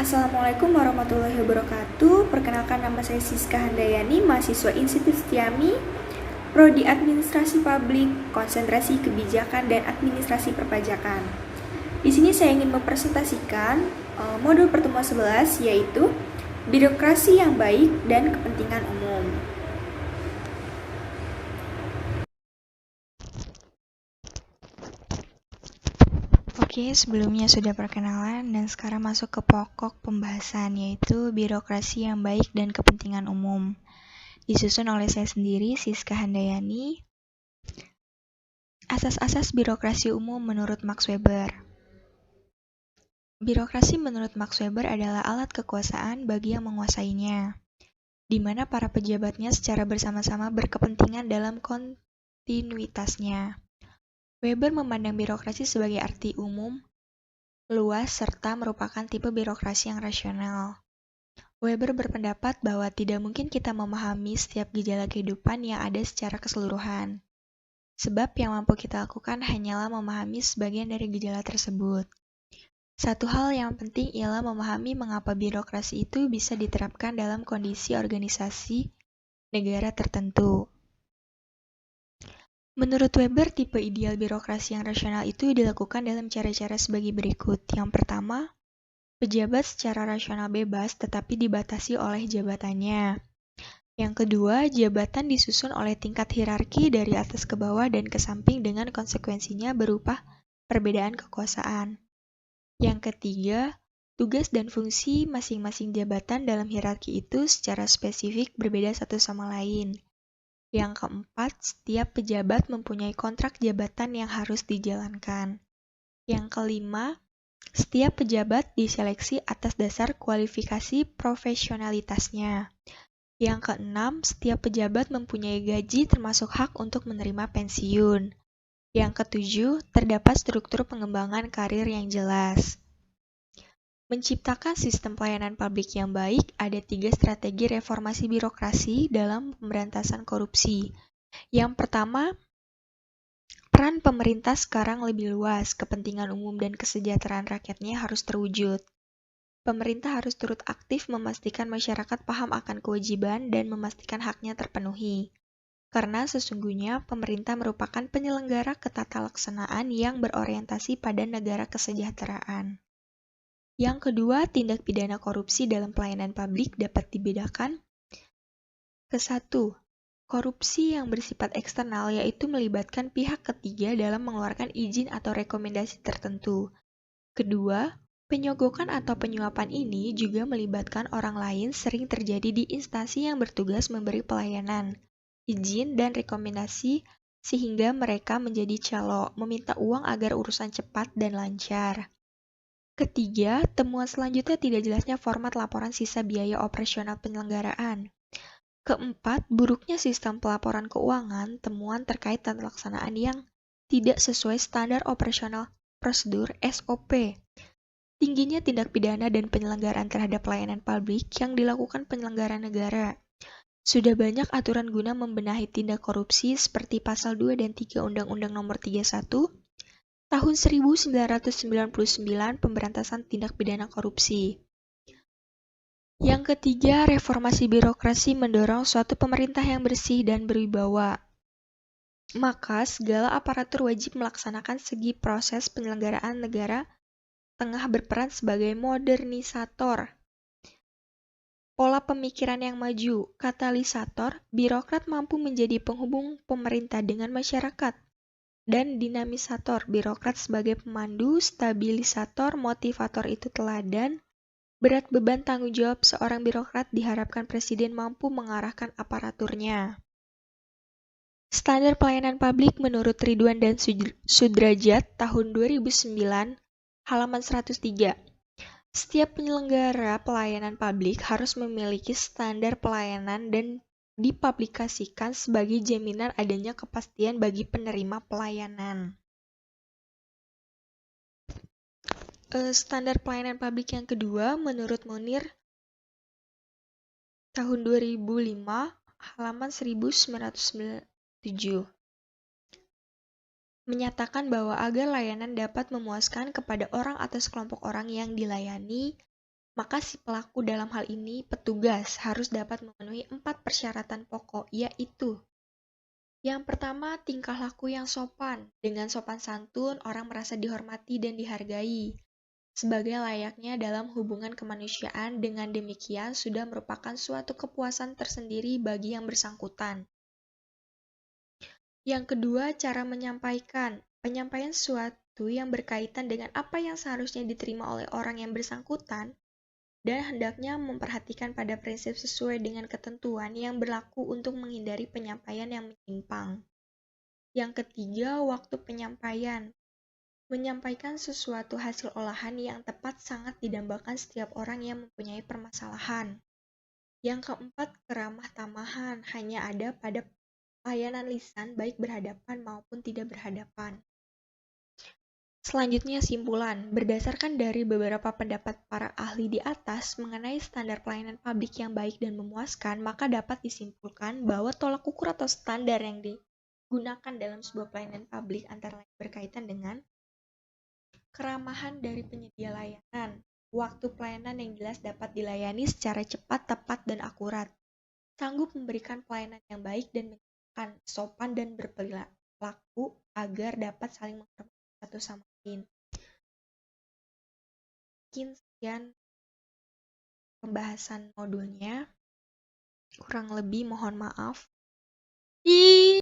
Assalamualaikum warahmatullahi wabarakatuh. Perkenalkan, nama saya Siska Handayani, mahasiswa Institut Setiami, Prodi Administrasi Publik, Konsentrasi Kebijakan dan Administrasi Perpajakan. Di sini saya ingin mempresentasikan modul pertemuan 11, yaitu birokrasi yang baik dan kepentingan umum. Oke, sebelumnya sudah perkenalan dan sekarang masuk ke pokok pembahasan, yaitu birokrasi yang baik dan kepentingan umum. Disusun oleh saya sendiri, Siska Handayani. Asas-asas birokrasi umum menurut Max Weber. Birokrasi menurut Max Weber adalah alat kekuasaan bagi yang menguasainya, di mana para pejabatnya secara bersama-sama berkepentingan dalam kontinuitasnya. Weber memandang birokrasi sebagai arti umum, luas, serta merupakan tipe birokrasi yang rasional. Weber berpendapat bahwa tidak mungkin kita memahami setiap gejala kehidupan yang ada secara keseluruhan, sebab yang mampu kita lakukan hanyalah memahami sebagian dari gejala tersebut. Satu hal yang penting ialah memahami mengapa birokrasi itu bisa diterapkan dalam kondisi organisasi negara tertentu. Menurut Weber, tipe ideal birokrasi yang rasional itu dilakukan dalam cara-cara sebagai berikut. Yang pertama, pejabat secara rasional bebas tetapi dibatasi oleh jabatannya. Yang kedua, jabatan disusun oleh tingkat hierarki dari atas ke bawah dan ke samping dengan konsekuensinya berupa perbedaan kekuasaan. Yang ketiga, tugas dan fungsi masing-masing jabatan dalam hierarki itu secara spesifik berbeda satu sama lain. Yang keempat, setiap pejabat mempunyai kontrak jabatan yang harus dijalankan. Yang kelima, setiap pejabat diseleksi atas dasar kualifikasi profesionalitasnya. Yang keenam, setiap pejabat mempunyai gaji termasuk hak untuk menerima pensiun. Yang ketujuh, terdapat struktur pengembangan karir yang jelas. Menciptakan sistem pelayanan publik yang baik, ada 3 strategi reformasi birokrasi dalam pemberantasan korupsi. Yang pertama, peran pemerintah sekarang lebih luas, kepentingan umum dan kesejahteraan rakyatnya harus terwujud. Pemerintah harus turut aktif memastikan masyarakat paham akan kewajiban dan memastikan haknya terpenuhi. Karena sesungguhnya pemerintah merupakan penyelenggara ketatalaksanaan yang berorientasi pada negara kesejahteraan. Yang kedua, tindak pidana korupsi dalam pelayanan publik dapat dibedakan ke satu, korupsi yang bersifat eksternal, yaitu melibatkan pihak ketiga dalam mengeluarkan izin atau rekomendasi tertentu. Kedua, penyogokan atau penyuapan ini juga melibatkan orang lain, sering terjadi di instansi yang bertugas memberi pelayanan, izin, dan rekomendasi sehingga mereka menjadi calo, meminta uang agar urusan cepat dan lancar. Ketiga, temuan selanjutnya tidak jelasnya format laporan sisa biaya operasional penyelenggaraan. Keempat, buruknya sistem pelaporan keuangan, temuan terkait tata laksanaan yang tidak sesuai standar operasional prosedur (SOP). Tingginya tindak pidana dan penyelenggaraan terhadap pelayanan publik yang dilakukan penyelenggara negara. Sudah banyak aturan guna membenahi tindak korupsi seperti Pasal 2 dan 3 Undang-Undang Nomor 31 Tahun 1999 Pemberantasan Tindak Pidana Korupsi. Yang ketiga, reformasi birokrasi mendorong suatu pemerintah yang bersih dan berwibawa. Maka, segala aparatur wajib melaksanakan segi proses penyelenggaraan negara tengah berperan sebagai modernisator. Pola pemikiran yang maju, katalisator, birokrat mampu menjadi penghubung pemerintah dengan masyarakat. Dan dinamisator, birokrat sebagai pemandu, stabilisator, motivator itu teladan. Berat beban tanggung jawab seorang birokrat diharapkan presiden mampu mengarahkan aparaturnya. Standar pelayanan publik menurut Ridwan dan Sudrajat tahun 2009, halaman 103. Setiap penyelenggara pelayanan publik harus memiliki standar pelayanan dan dipublikasikan sebagai jaminan adanya kepastian bagi penerima pelayanan. Standar pelayanan publik yang kedua menurut Munir tahun 2005 halaman 1997 menyatakan bahwa agar layanan dapat memuaskan kepada orang atau sekelompok orang yang dilayani, Maka si pelaku dalam hal ini, petugas, harus dapat memenuhi 4 persyaratan pokok, yaitu yang pertama, tingkah laku yang sopan. Dengan sopan santun, orang merasa dihormati dan dihargai. Sebagai layaknya dalam hubungan kemanusiaan, dengan demikian sudah merupakan suatu kepuasan tersendiri bagi yang bersangkutan. Yang kedua, cara menyampaikan. Penyampaian sesuatu yang berkaitan dengan apa yang seharusnya diterima oleh orang yang bersangkutan dan hendaknya memperhatikan pada prinsip sesuai dengan ketentuan yang berlaku untuk menghindari penyampaian yang menyimpang. Yang ketiga, waktu penyampaian. Menyampaikan sesuatu hasil olahan yang tepat sangat didambakan setiap orang yang mempunyai permasalahan. Yang keempat, keramah tamahan hanya ada pada layanan lisan baik berhadapan maupun tidak berhadapan. Selanjutnya simpulan. Berdasarkan dari beberapa pendapat para ahli di atas mengenai standar pelayanan publik yang baik dan memuaskan, maka dapat disimpulkan bahwa tolak ukur atau standar yang digunakan dalam sebuah pelayanan publik antara lain berkaitan dengan keramahan dari penyedia layanan, waktu pelayanan yang jelas dapat dilayani secara cepat, tepat, dan akurat, sanggup memberikan pelayanan yang baik dan menjaga sopan dan berperilaku agar dapat saling menghormati satu sama lain. Mungkin sekian pembahasan modulnya, kurang lebih mohon maaf.